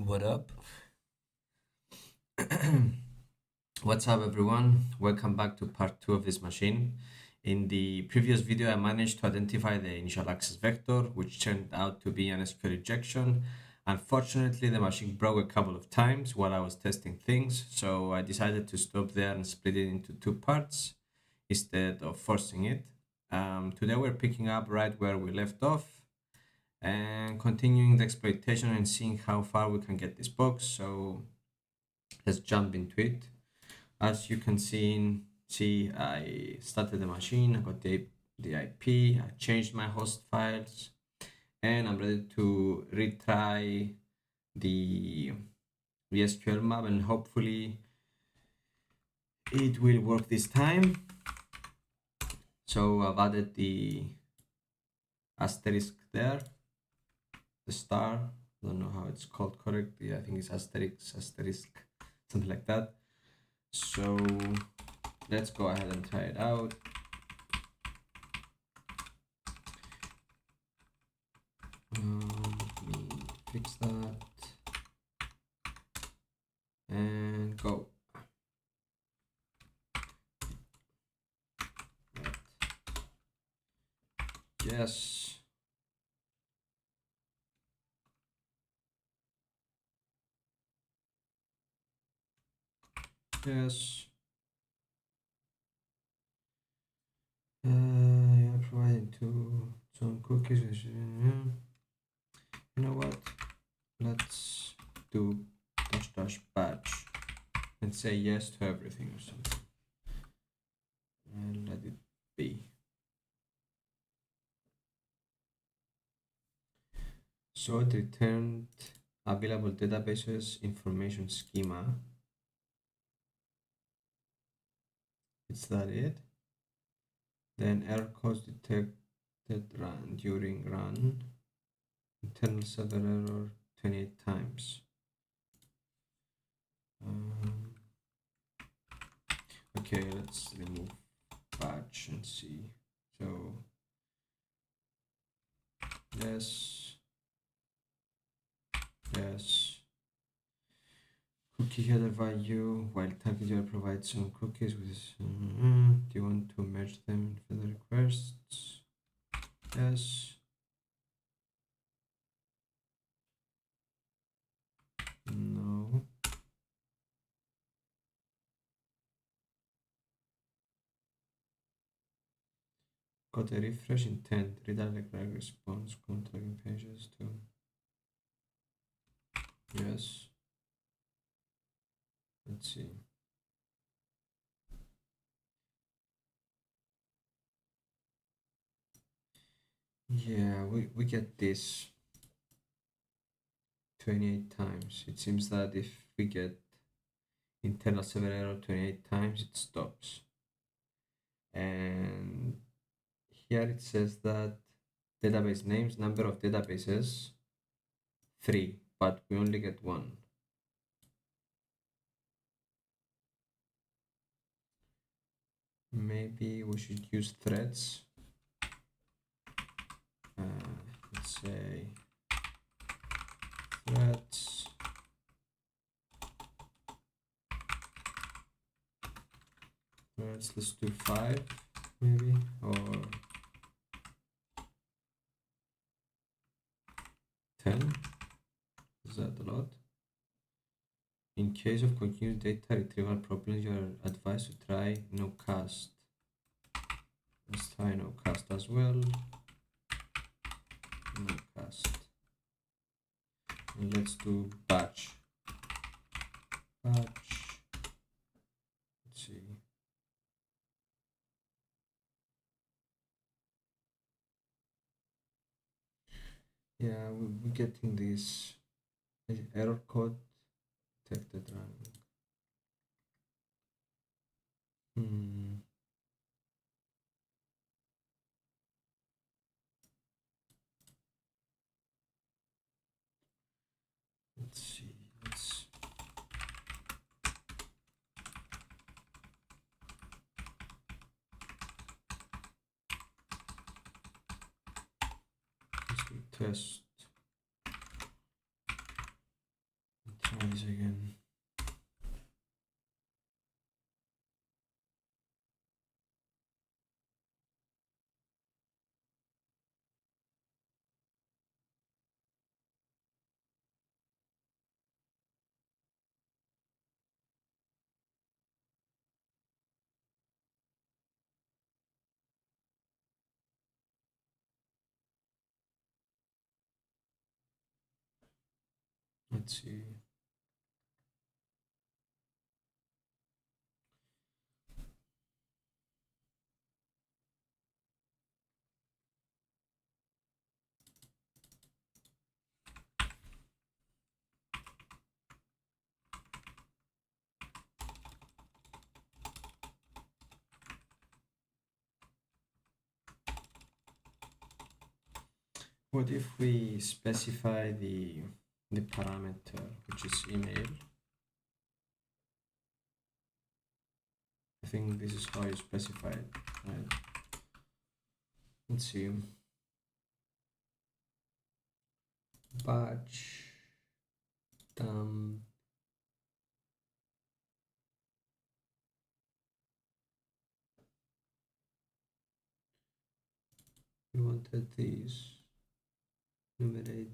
What up? What's up, everyone? Welcome back to part 2 of this machine. In the previous video, I managed to identify the initial access vector, which turned out to be an SQL injection. Unfortunately, the machine broke a couple of times while I was testing things, so I decided to stop there and split it into two parts instead of forcing it. Today, we're picking up right where we left off and continuing the exploitation and seeing how far we can get this box. So let's jump into it. As you can see, I started the machine, I got the IP, I changed my host files, and I'm ready to retry the SQL map, and hopefully it will work this time. So I've added the asterisk there, the star. I don't know how it's called correctly. I think it's asterisk, something like that. So let's go ahead and try it out. Let me fix that and go. Yes. Yes. You're providing to some cookies. You know what? Let's do dash batch and say yes to everything or something. And let it be. So it returned available databases information schema. Is that it? Then error codes detected run during run. Internal server error 28 times. Okay, let's remove batch and see. So yes, cookie header value while target provides some cookies with do you want to merge them in further requests? Yes. No. Got a refresh intent, redirect response, contact pages too. Yes. Let's see. Yeah, we get this 28 times. It seems that if we get internal server error 28 times, it stops. And here it says that database names, number of databases, 3, but we only get 1. Maybe we should use threads. Let's say threads let's do 5 maybe, or 10. Is that a lot? In case of continuous data retrieval problems, you are advised to try no cast. Let's try no cast as well. No cast. And let's do batch. Let's see. Yeah, we're getting this error code detected running. Let's see. Let's do test. this again. Let's see. What if we specify the parameter, which is email? I think this is how you specify it, right? Let's see. Batch dump. We wanted these enumerate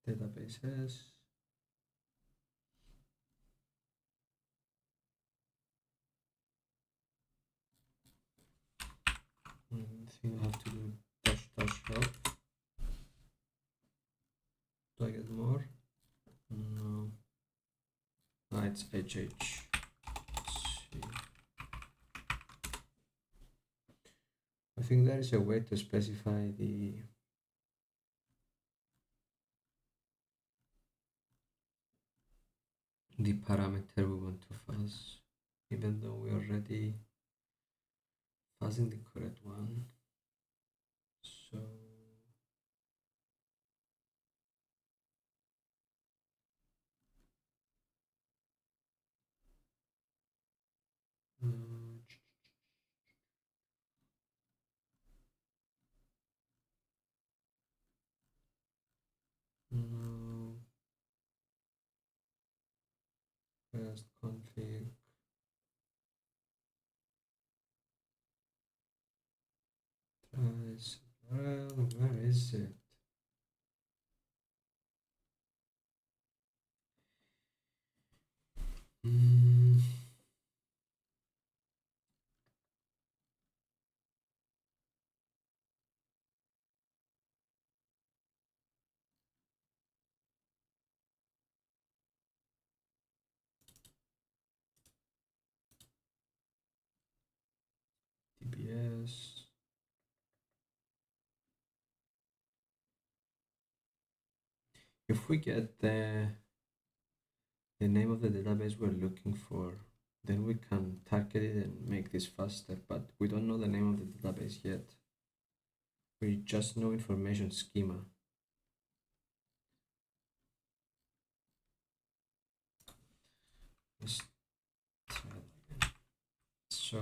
databases. I think I have to do dash dash help. Do I get more? No. Ah, it's HH. Let's see. I think there is a way to specify the parameter we want to fuzz, even though we already fuzzing the correct one. So no, first config tries. Well, where is it? Mm, DBS. If we get the name of the database we're looking for, then we can target it and make this faster, but we don't know the name of the database yet. We just know information schema. Let's try that again. So,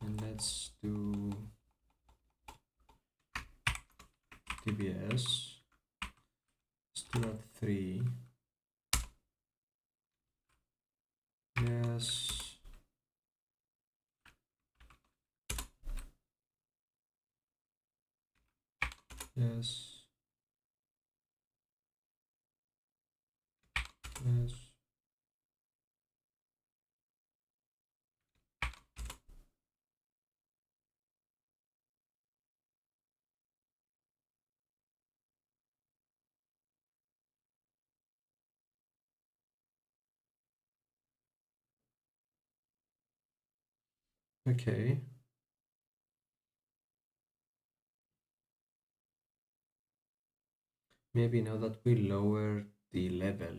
and let's do DBS. Let's do that 3. Yes. Yes. Yes. Okay. Maybe now that we lower the level,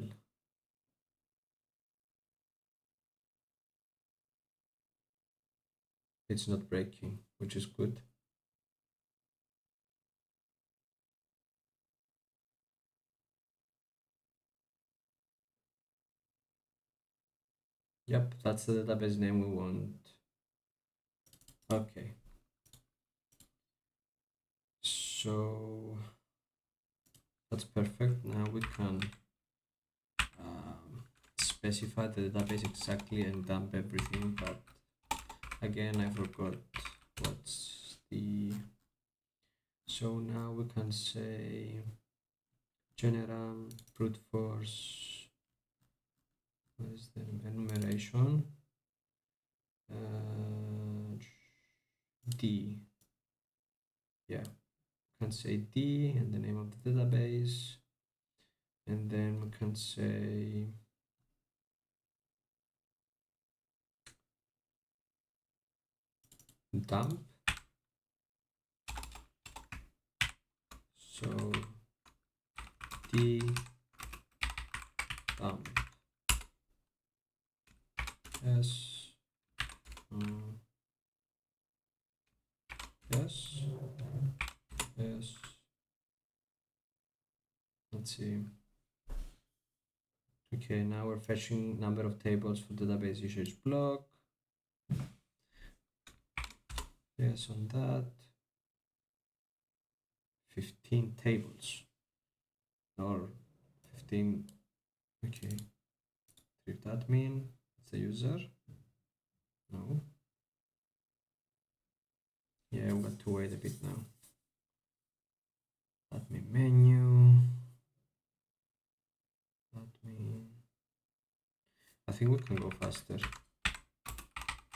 it's not breaking, which is good. Yep, that's the database name we want. Okay. So That's perfect. Now we can specify the database exactly and dump everything, but again I forgot what's the, so now we can say general brute force, what is the enumeration, D, yeah, we can say D and the name of the database, and then we can say dump, so D dump, yes, yes, yes, let's see. Okay, now we're fetching number of tables for database usage block. Yes, on that. 15 tables. Or 15. Okay. Drift admin. It's the user. No. Yeah, we got to wait a bit now. Admin menu. Admin. I think we can go faster.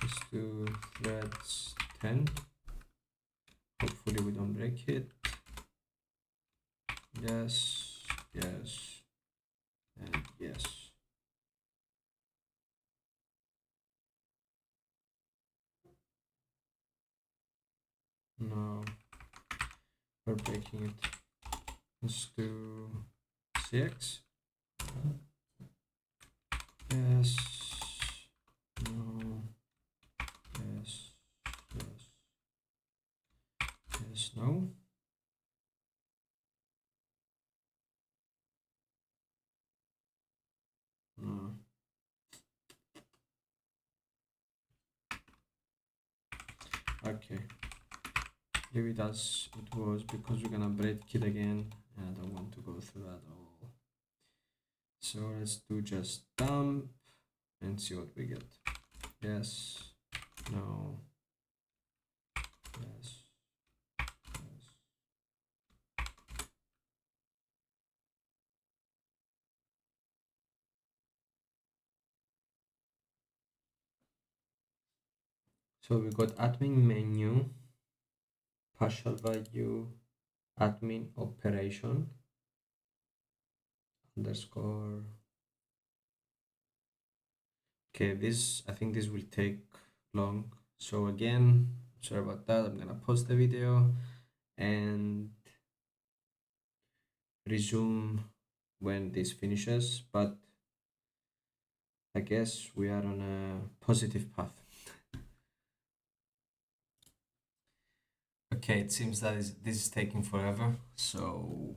Let's do threads 10. Hopefully we don't break it. Yes, yes, and yes. No, we're breaking it. Let's do 6. Yes, no, yes, yes, yes, no. No. Okay. Leave it as it was because we're gonna break it again and I don't want to go through that all. So let's do just dump and see what we get. Yes, no, yes, yes. So we got admin menu, partial value, admin operation, underscore. Okay, this, I think this will take long. So again, sorry about that. I'm gonna pause the video and resume when this finishes, but I guess we are on a positive path. Okay, it seems that this is taking forever. So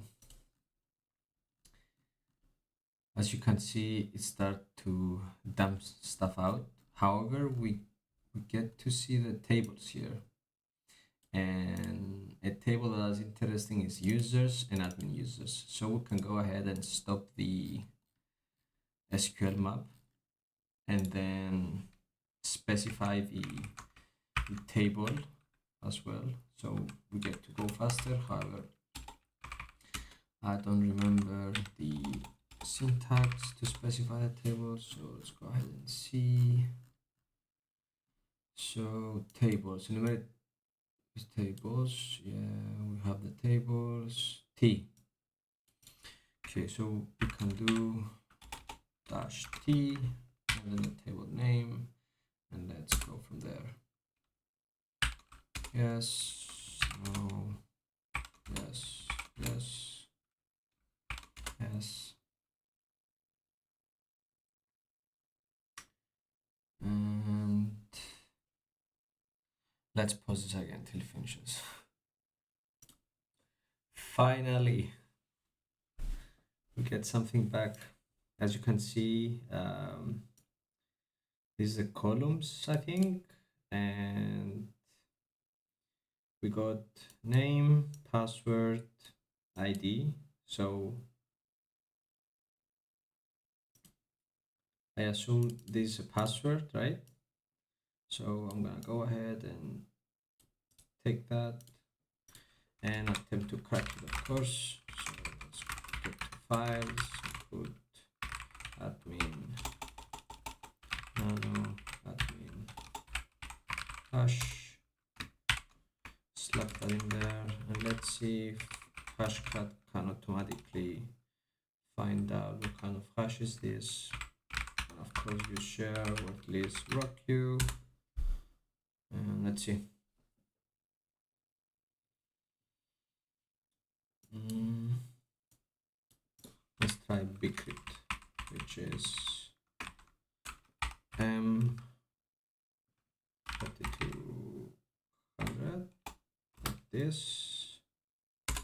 as you can see, it start to dump stuff out. However, we get to see the tables here. And a table that is interesting is users and admin users. So we can go ahead and stop the SQL map and then specify the table as well, so we get to go faster. However, I don't remember the syntax to specify the table, so let's go ahead and see. So tables, enumerate tables, yeah, we have the tables, T. Okay, so we can do dash T and then the table name, and let's go from there. Yes, no, yes, yes, yes. And let's pause this again till it finishes. Finally, we get something back. As you can see, these are the columns, I think, and we got name, password, ID. So I assume this is a password, right? So I'm gonna go ahead and take that and attempt to crack it, of course. So let's get to files, put admin nano admin hash, slap that in there, and let's see if hashcat can automatically find out what kind of hash is this. And of course, you share or at least rock you, and let's see. Let's try bcrypt, which is M3200, like this. Let's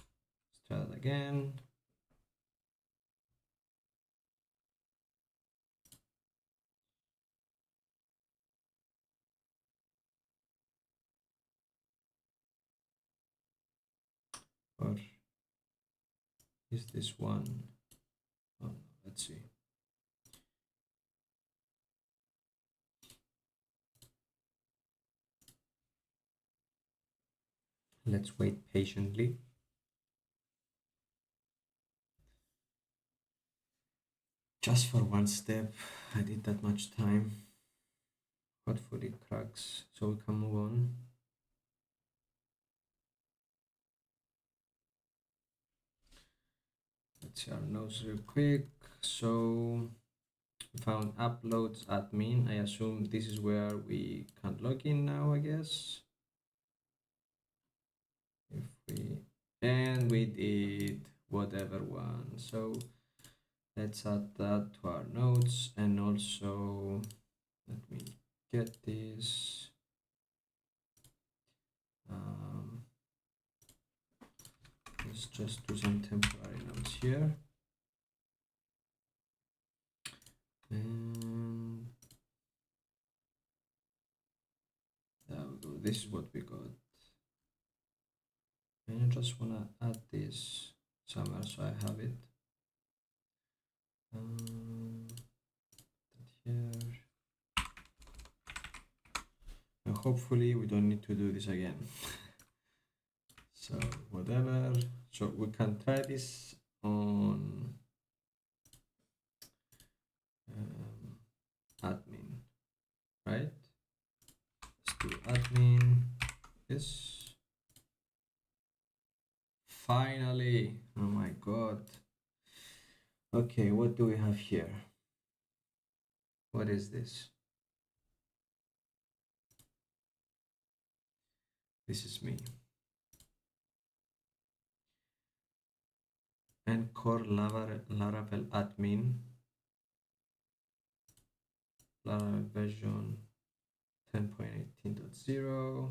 try that again. Or is this one? Oh, no, let's see. Let's wait patiently. Just for one step, I did that much time. Hopefully it cracks, so we can move on. Let's see our notes real quick. So we found uploads admin. I assume this is where we can log in now, I guess. If we, and we did whatever one. So let's add that to our notes, and also let me get this. Let's just do some temporary notes here. And there we go. This is what we got. And I just want to add this somewhere so I have it. Here. And hopefully we don't need to do this again. So whatever. So we can try this on admin, right? Let's do admin. Yes. Finally. Oh my god. Okay, what do we have here? What is this? This is me. And core Laravel admin. Laravel version 10.18.0.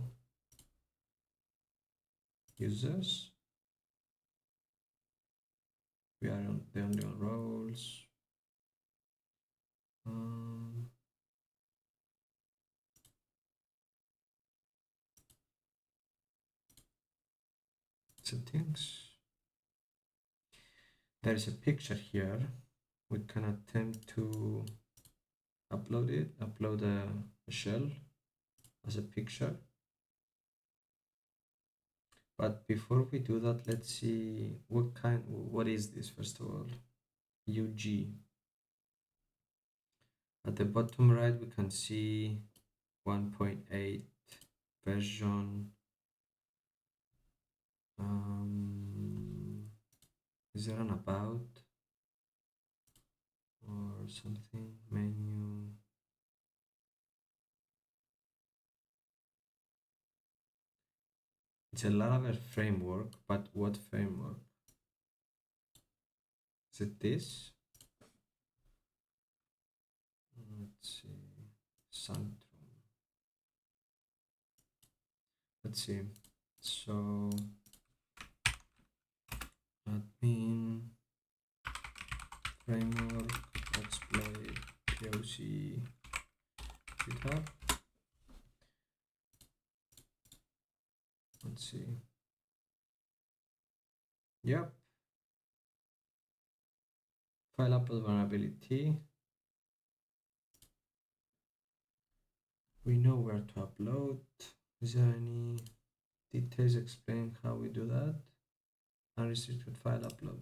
Users. We are on the only on roles. Settings. There is a picture here. We can attempt to upload it, upload a shell as a picture. But before we do that, let's see what is this first of all? UG. At the bottom right, we can see 1.8 version. Is there an about or something? Menu. It's a Laravel framework, but what framework? Is it this? Let's see. Santrum. Let's see. So admin framework exploit POC GitHub. Let's see. Yep. file upload vulnerability. We know where to upload. Is there any details explaining how we do that? Unrestricted file upload.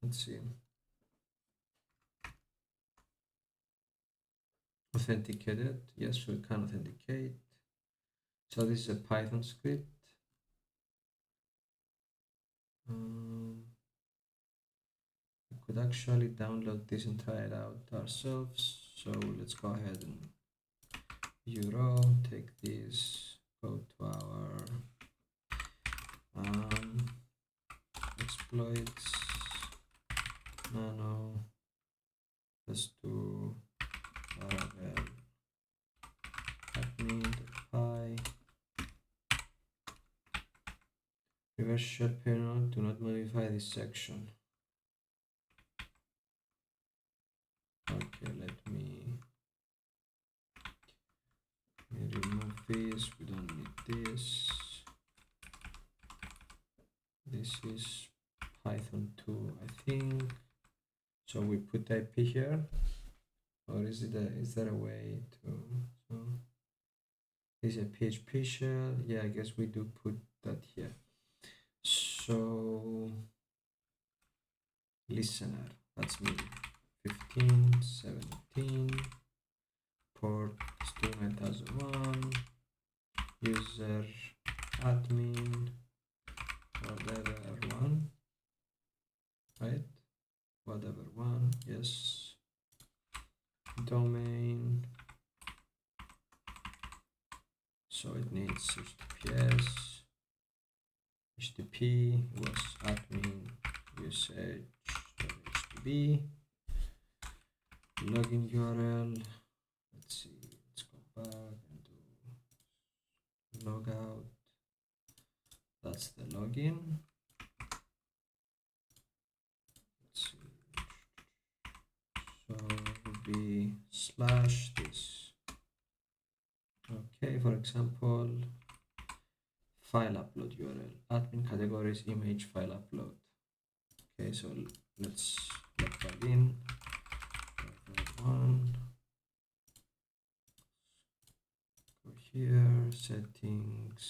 Let's see. Authenticated. Yes, we can authenticate. So this is a Python script. We could actually download this and try it out ourselves. So let's go ahead and euro, take this, go to our exploits, nano, let's do laravel admin.py, reverse shell payload, do not modify this section. Okay, let me remove this, we don't need this. This is Python 2, I think. So we put IP here, or is there a way to? So is a PHP shell? Yeah, I guess we do put that here. So listener, that's me. 15, 17, port 9001, user admin, whatever one, right? Whatever one, yes. Domain. So it needs HTTPS. HTTP was admin usage.htb. Login URL. Let's see. Let's go back and do logout. That's the login. Let's see. So it would be slash this. Okay, for example, file upload URL, admin categories, image file upload. Okay, so let's log that in. One. Go here, settings.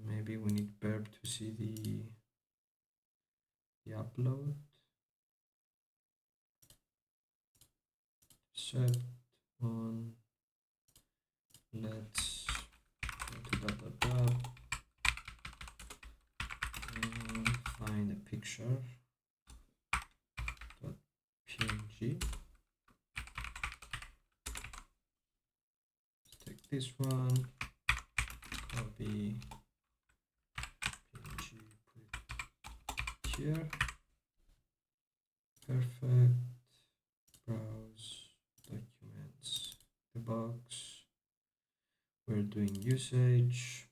Maybe we need burp to see the upload. Set on. Let's go to and find a picture. .png. Let's take this one. Copy png. Put it here. Perfect. Browse documents. The box. We're doing usage.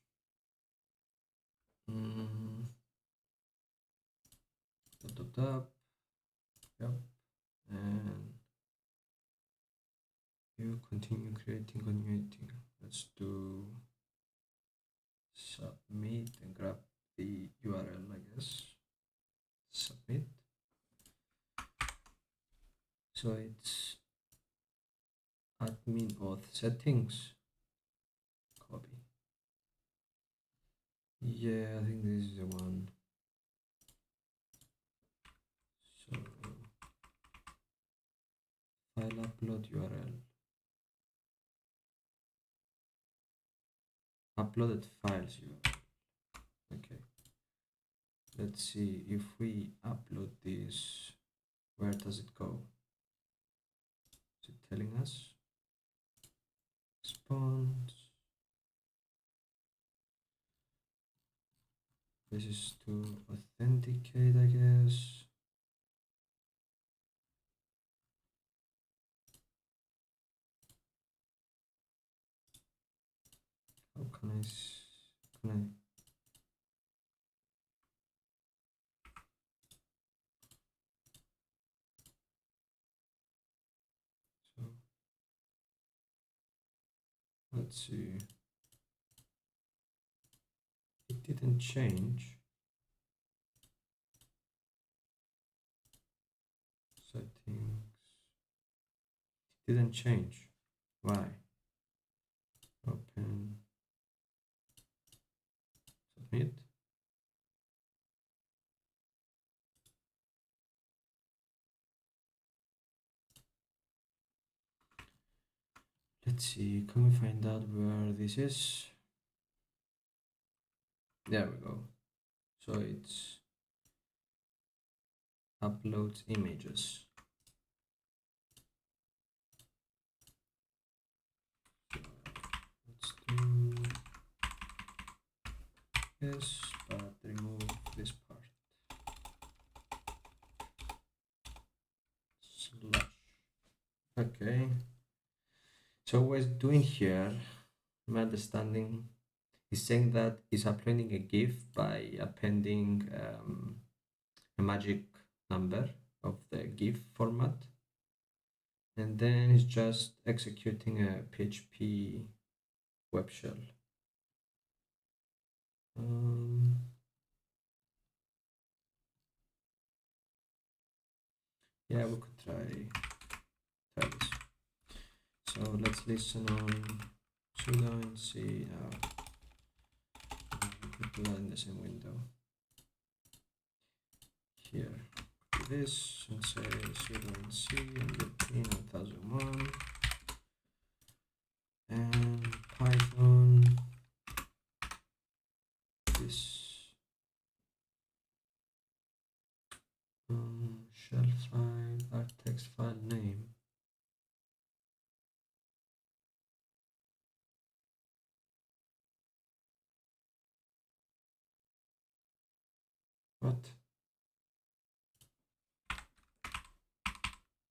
Yep. And you continue creating continuity. Let's do submit and grab the URL, I guess. Submit. So it's admin auth settings. Copy. Yeah, I think this is the one. So file upload URL. Uploaded files URL. Okay. Let's see if we upload this, where does it go? Is it telling us? Response. This is to authenticate, I guess. How can I? So let's see. It didn't change. settings didn't change. Why? Open, submit. Let's see, can we find out where this is? There we go. So it's uploads images. Let's do this, but remove this part. Slash. Okay. So what it's doing here, my understanding, is saying that it's appending a GIF by appending a magic number of the GIF format, and then it's just executing a PHP web shell. Yeah, we could try this. So let's listen on sudo and see. We could do that in the same window. Here, do this and say sudo and c and the 1001 and Python. This shell file, our text file name. What?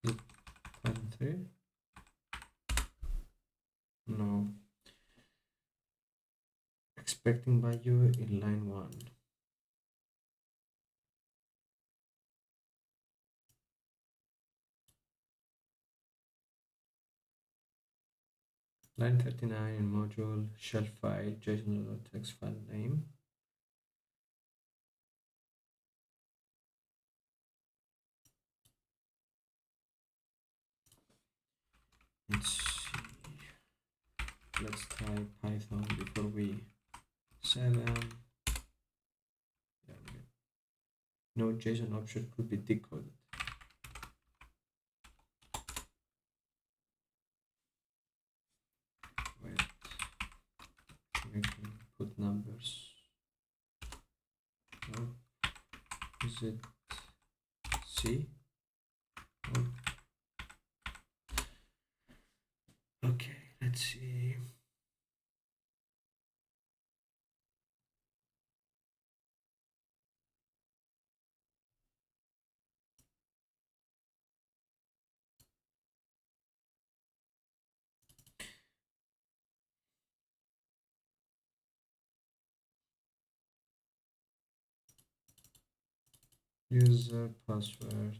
Is it Python 3? No. Expecting by you in line 1. Line 39 in module shell file JSON.txt file name. Let's see. Let's type Python before we set them. No JSON object could be decoded. Wait, we can put numbers. Oh, is it C? Oh. Okay, let's see. User password,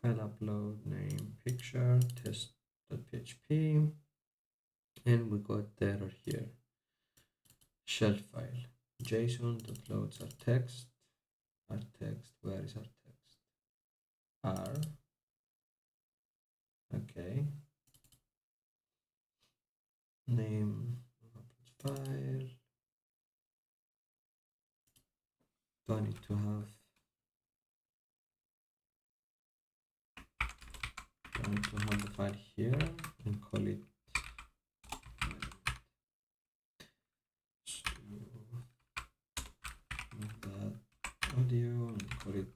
file upload, name, picture, test.php, and we got the error here. Shell file, JSON.loads our text. Our text, where is our text? R. Okay. Name of file. Do I need to have the file here and call it move that audio and call it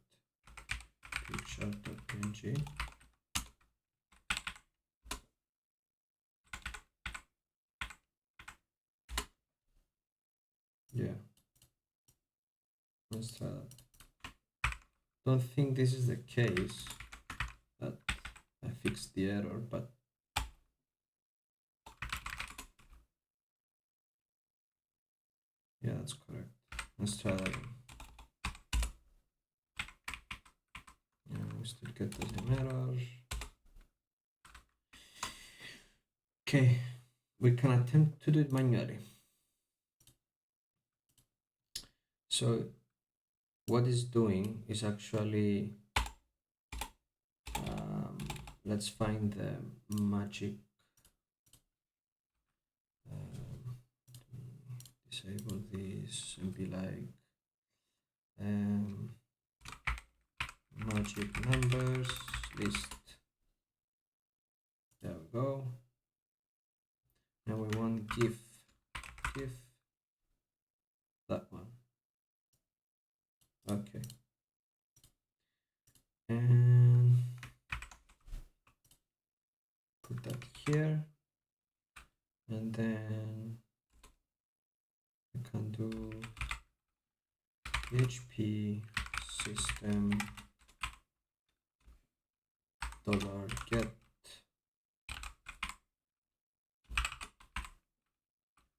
picture.png. Yeah, let's try that. Don't think this is the case that I fixed the error, but yeah, that's correct. Let's try that again. Yeah, we still get the same error. Okay, we can attempt to do it manually. So what it's doing is actually let's find the magic. Disable this and be like magic numbers list. There we go. Now we want GIF that one. Okay. And put that here. And then I can do PHP system $get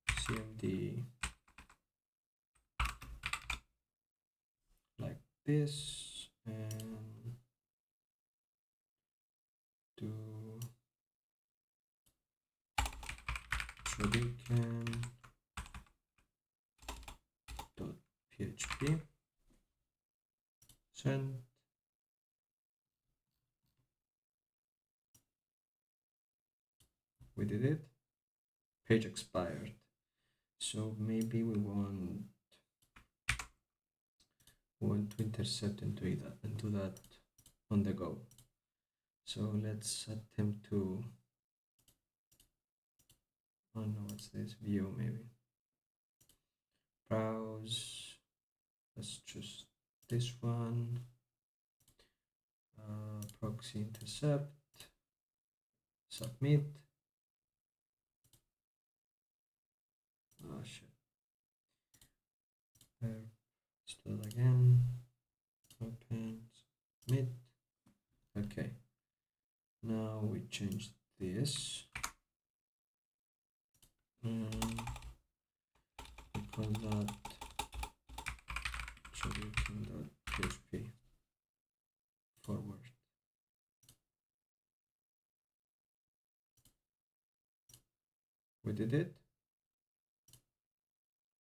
cmd like this, and do shuriken.php, send. We did it. Page expired. So maybe we want to intercept and do that on the go. So let's attempt to, oh no, what's this? View maybe. Browse. Let's choose this one. Proxy intercept. Submit. Oh shit. Let's do it again. Open. Submit. Okay. Now we change this. We call that shuriken.php forward. We did it.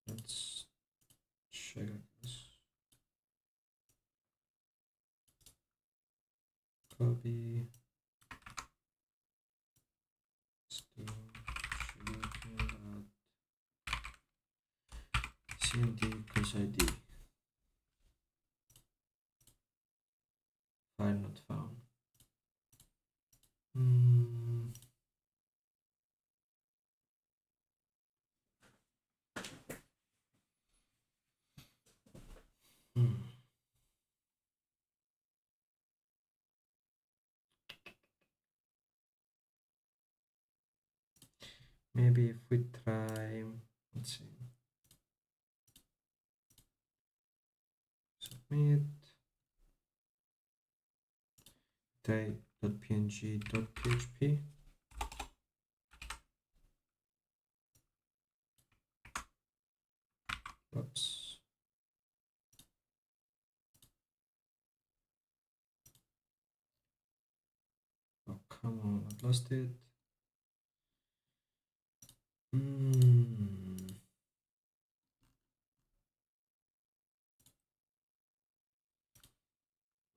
Let's check this. Copy. Let's do shuriken.cmd cons ID. File not found. Maybe if we try, let's see, submit, type.png.php. Oops. Oh, come on, I've lost it.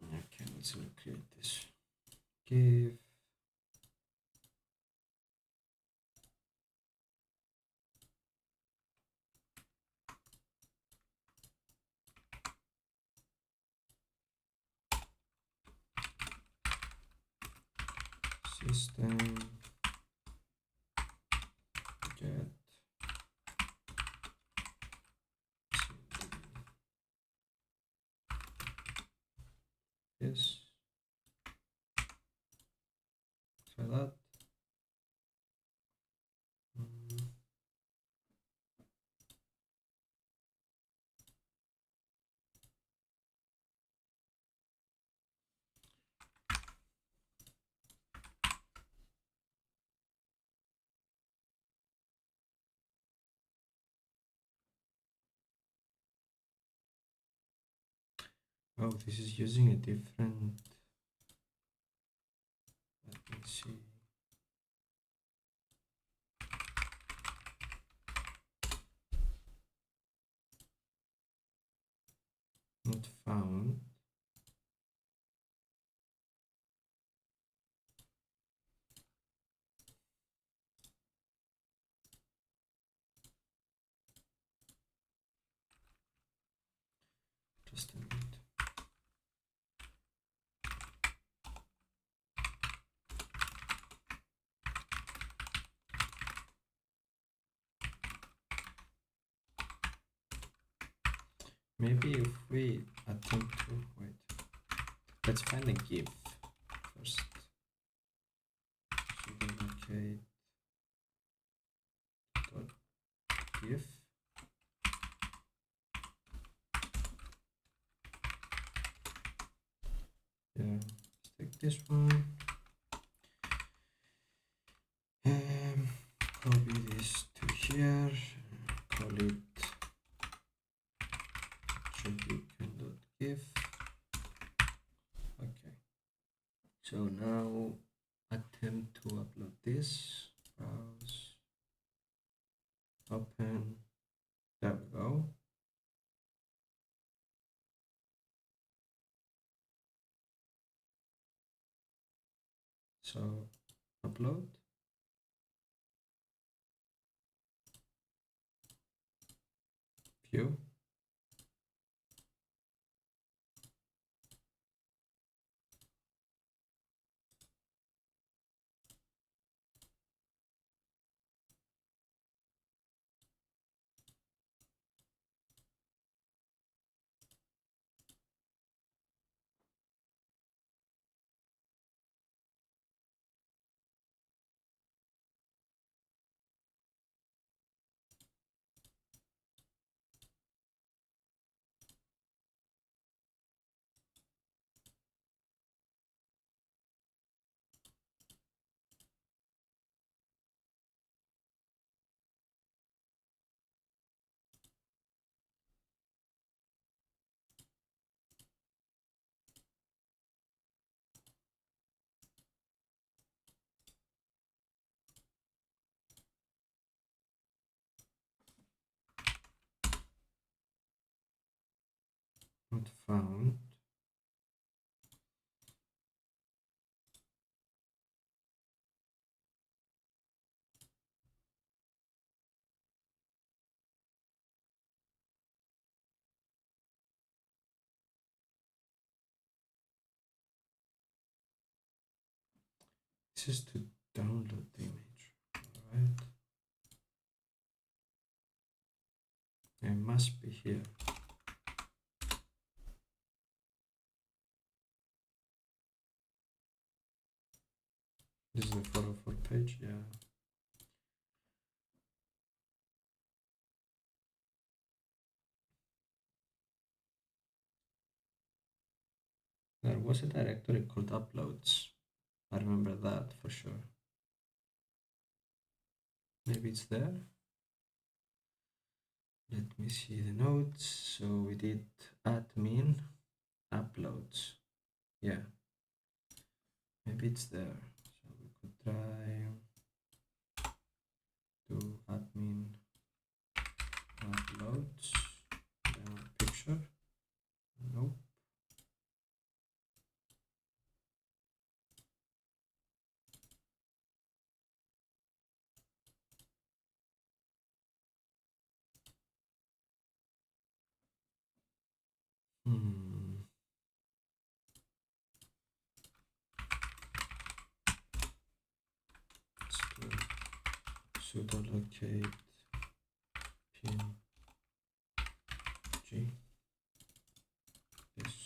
Okay, let's create this. Give system get this. Try that. Oh, this is using a different, let me see. Not found. Just a minute. Maybe if we attempt to wait, let's find a GIF first. Locate dot GIF. Yeah, let's take this one. Copy this to here. Call it gif. Okay. So now attempt to upload this. Browse. Open. There we go. So upload. View. Not found. This is to download the image. Alright. It must be here. This is the 404 page, yeah. There was a directory called uploads. I remember that for sure. Maybe it's there. Let me see the notes. So we did admin uploads. Yeah. Maybe it's there. So we could try to admin uploads. Picture. Nope. Let's do sudo locate png this.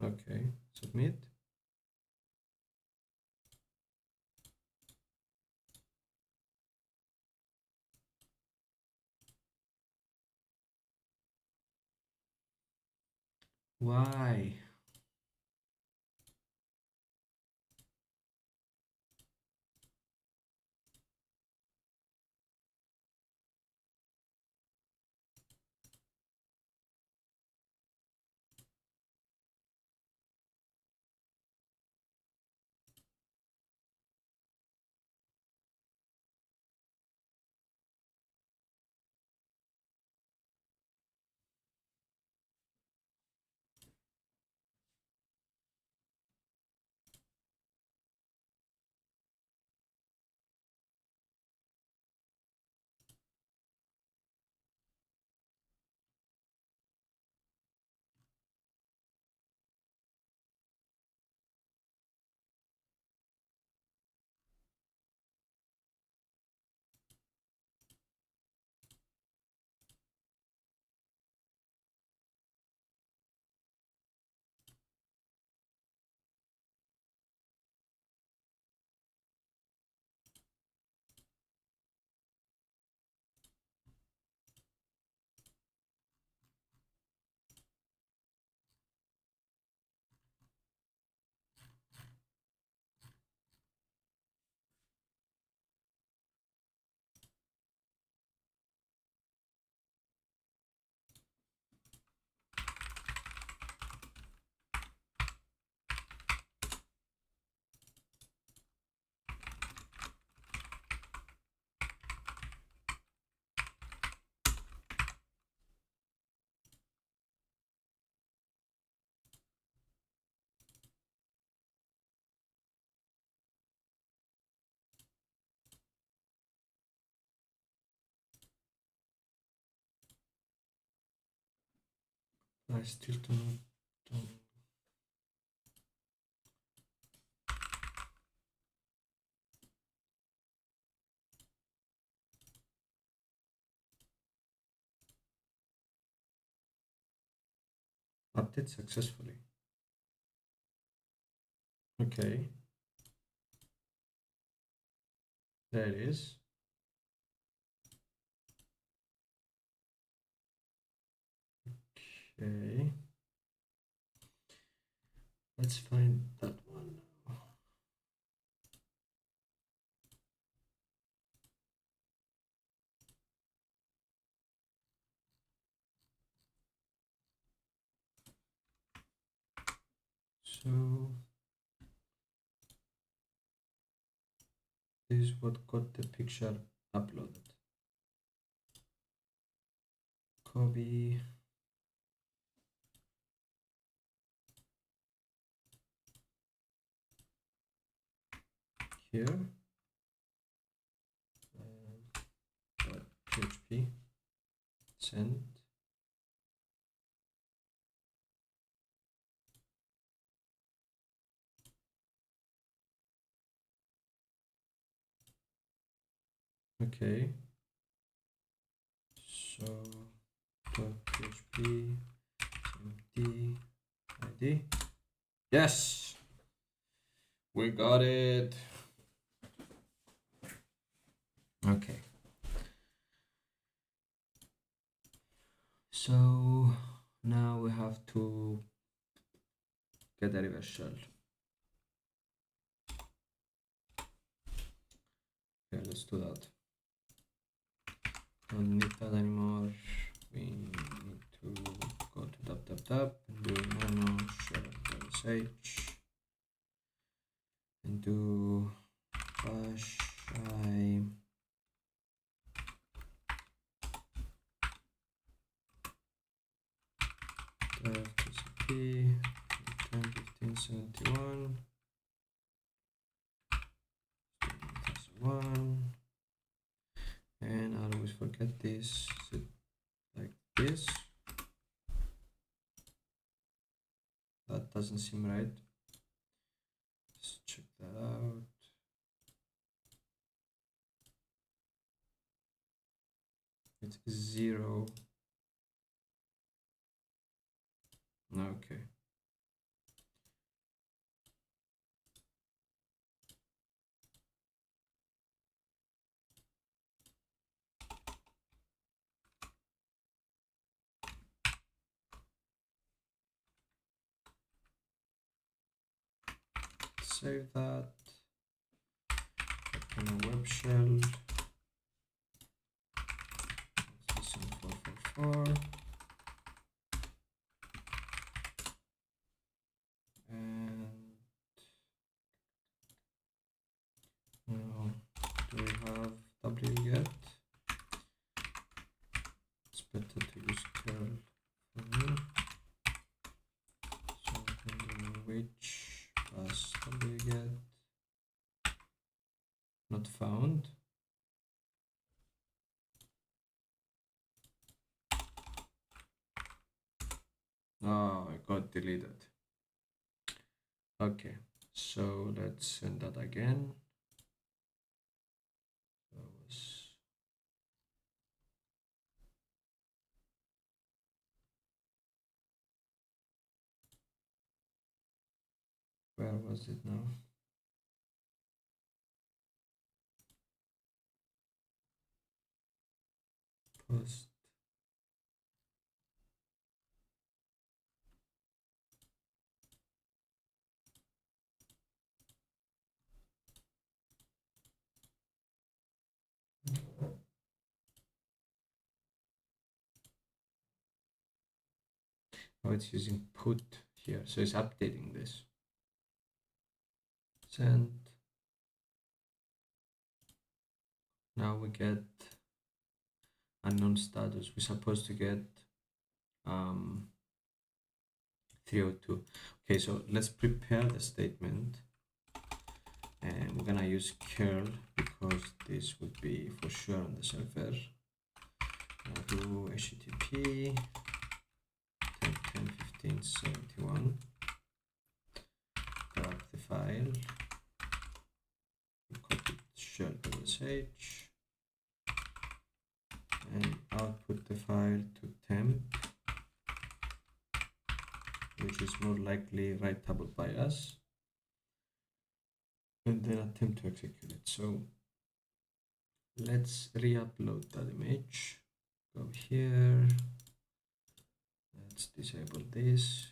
Okay, submit. Why? I still don't. Update successfully. Okay. There it is. Okay. Let's find that one now. So this is what got the picture uploaded. Copy. Here. .php. Send. Okay. So .php empty id. Yes, we got it. Okay. So now we have to get a reverse shell. Okay, let's do that. Don't need that anymore. We need to go to tab and do nano shell sh and do bash I dev tcp 10.15.71 1, and I always forget this. Is it like this? That doesn't seem right. Let's check that out. It's 0. Okay. Save that. Open a web shell. Let's listen 444. And now, do we have W yet? It's better to use curl for me. So we can do which plus W get. Not found. Oh, it got deleted. Okay, so let's send that again. Where was it now? Post. Oh, it's using put here, so it's updating this. Send. Now we get unknown status. We're supposed to get 302. Okay, so let's prepare the statement, and we're gonna use curl because this would be for sure on the server. I'll do http 171. Grab the file, copy shell.sh, and output the file to temp, which is more likely writable by us, and then attempt to execute it. So let's re-upload that image. Go here, let's disable this.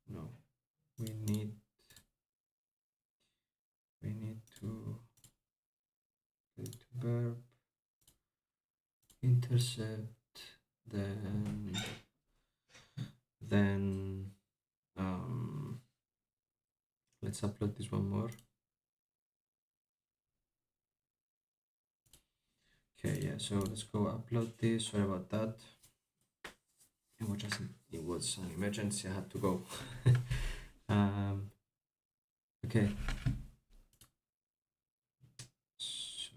No, we need to get to verb, intercept, then let's upload this one more. Okay, yeah, so let's go upload this. Sorry about that. It was an emergency. I had to go. Okay. So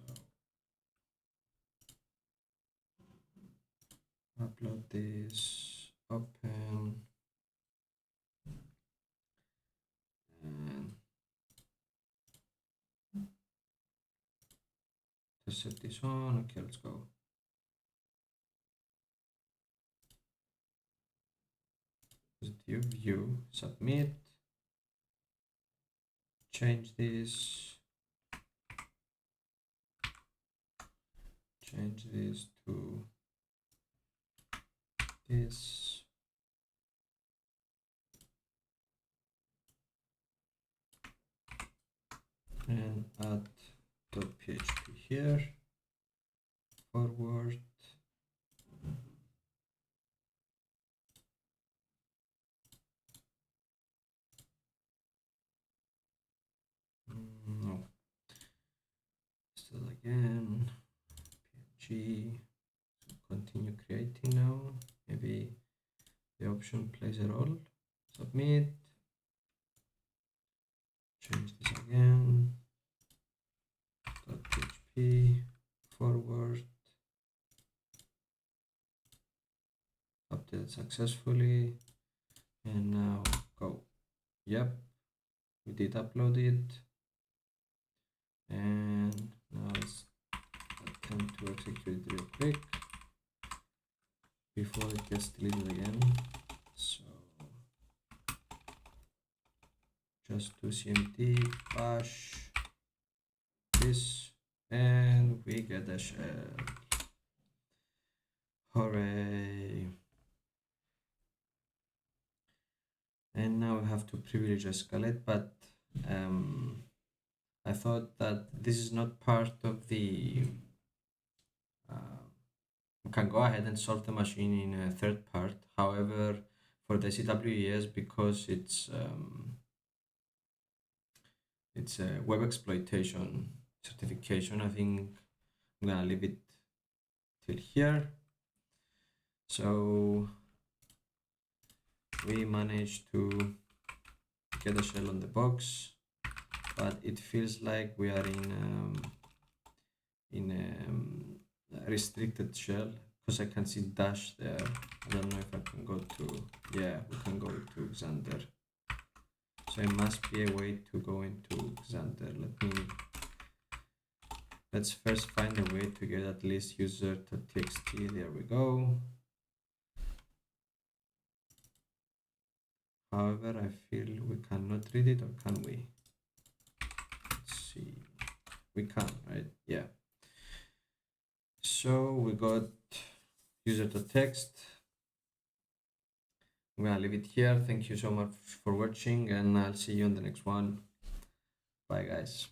upload this, open, and to set this on. Okay, let's go. View, submit, change this to this, and add .php here, forward, no, still again, png, so continue creating now, maybe the option plays a role, submit, change this again, .php, forward, updated successfully, and now go. Yep, we did upload it, and now let's attempt to execute it real quick before it gets deleted again. So just do cmd bash this, and we get a shell. Hooray! And now we have to privilege escalate, but I thought that this is not part of the we can go ahead and solve the machine in a third part. However, for the CWES, because it's a web exploitation certification, I think I'm gonna leave it till here. So we managed to get a shell on the box, but it feels like we are in a restricted shell, because I can see dash there. I don't know if I can go to, yeah, we can go to Xander. So it must be a way to go into Xander. Let's first find a way to get at least user.txt. There we go. However, I feel we cannot read it, or can we? Let's see. We can, right? Yeah. So we got user.text. I'm gonna leave it here. Thank you so much for watching, and I'll see you on the next one. Bye, guys.